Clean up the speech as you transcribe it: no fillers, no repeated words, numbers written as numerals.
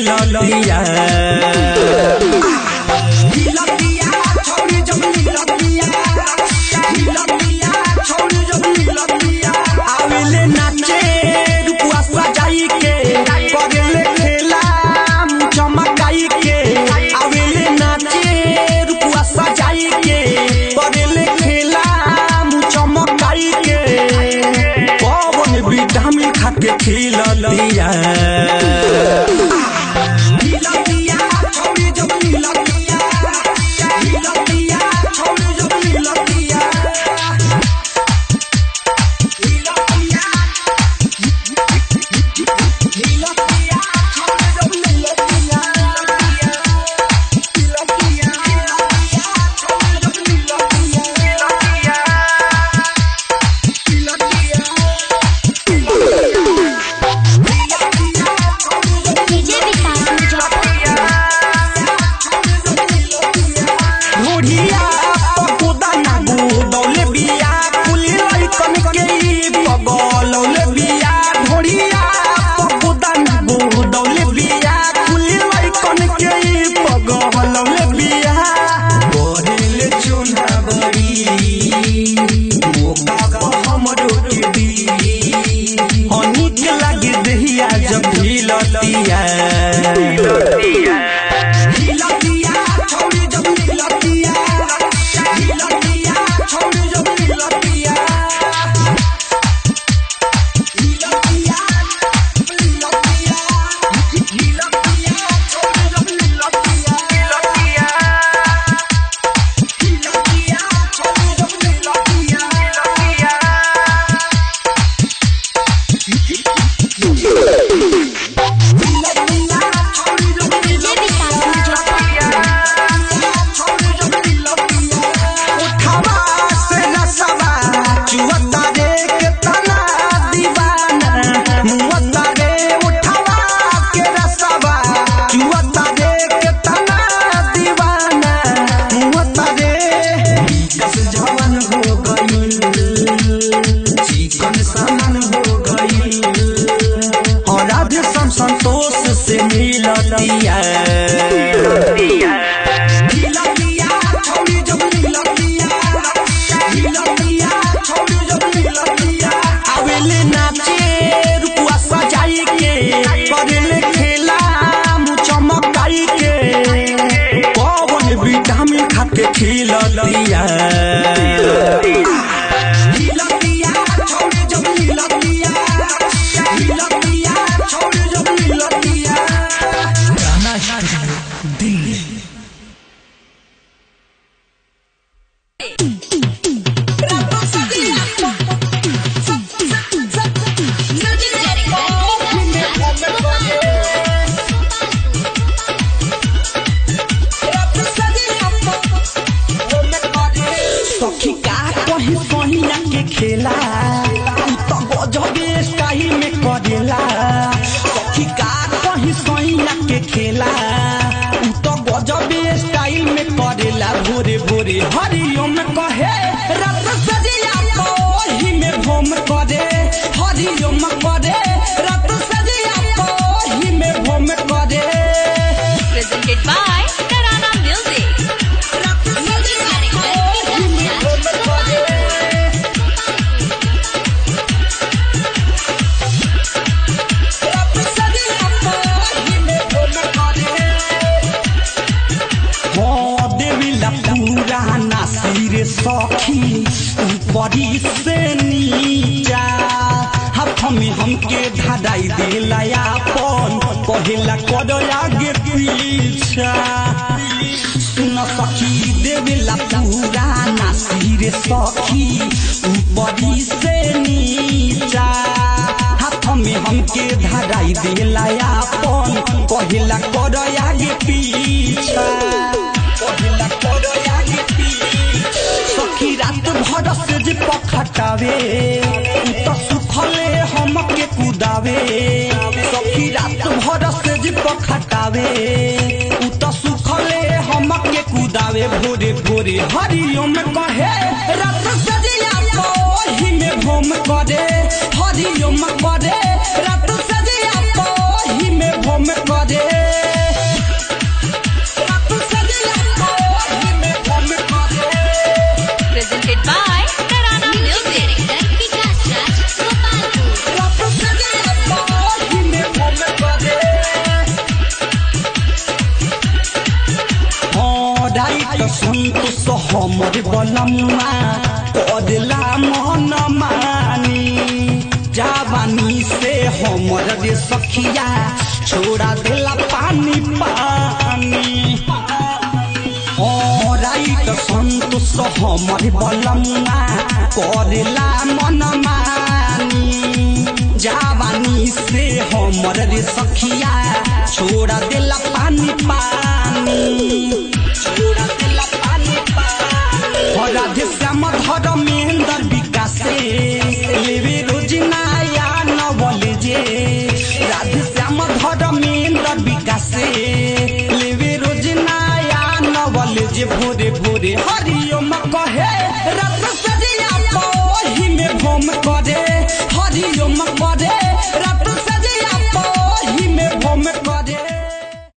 खिलतिया आवेले नाचे रुपुआ सजाई के करेले खेला चमकाई के आवेले नाचे रुपुआ सजाई के करेले खेला चमकाई के पवन विटामिन खा के खिलतिया संतोष से मिलतिया आवेले नाचे रुपुआ सजाई के करेले खेला चमकाई के पवन विटामिन खा के खिलतिया खेला तो गजबे स्टाइल में करेला सखी का कहीं सैया के खेला तो गजबे स्टाइल में करेला भोरे भोरे हरिओम कहे रात सजिया कोही में भोम करे हरिओम करे रात सजिया कोही में भोम करे presented by Tarana Music सखी ऊपरी से नीचा हाथ में हमके धराई दिला अपन पहला करो आगे पीछा सुन सखी देवेला पूरा नासिर सखी ऊपरी से नीचा हाथ में हमके धराई दिला अपन पहला करो आगे पीछा पहला करो आगे सखी रात भर से जे पखटावे तो सुखले हमके कुदावे सखी रात भर से जे पखटावे तो सुखले हमके कुदावे भोरे भोरे हरिओम कहे रात सजिया कोही में भोम करे हरिओम करे रात सजिया कोही में भोम करे करेला मन मानी जवानी से हमर रे सखिया छोड़ा देला पानी पानी राइट संतोष हमर बलमुआ करेला मन मानी जवानी से हमर रे सखिया छोड़ा देला पानी पानी छोड़ा देला पानी पानी राधे श्याम धर्मेंद्र विकास लेवे रोज नया नवल जे राधे श्याम धर्मेंद्र विकास लेवे रोज नया नवल जे भोरे भोरे हरि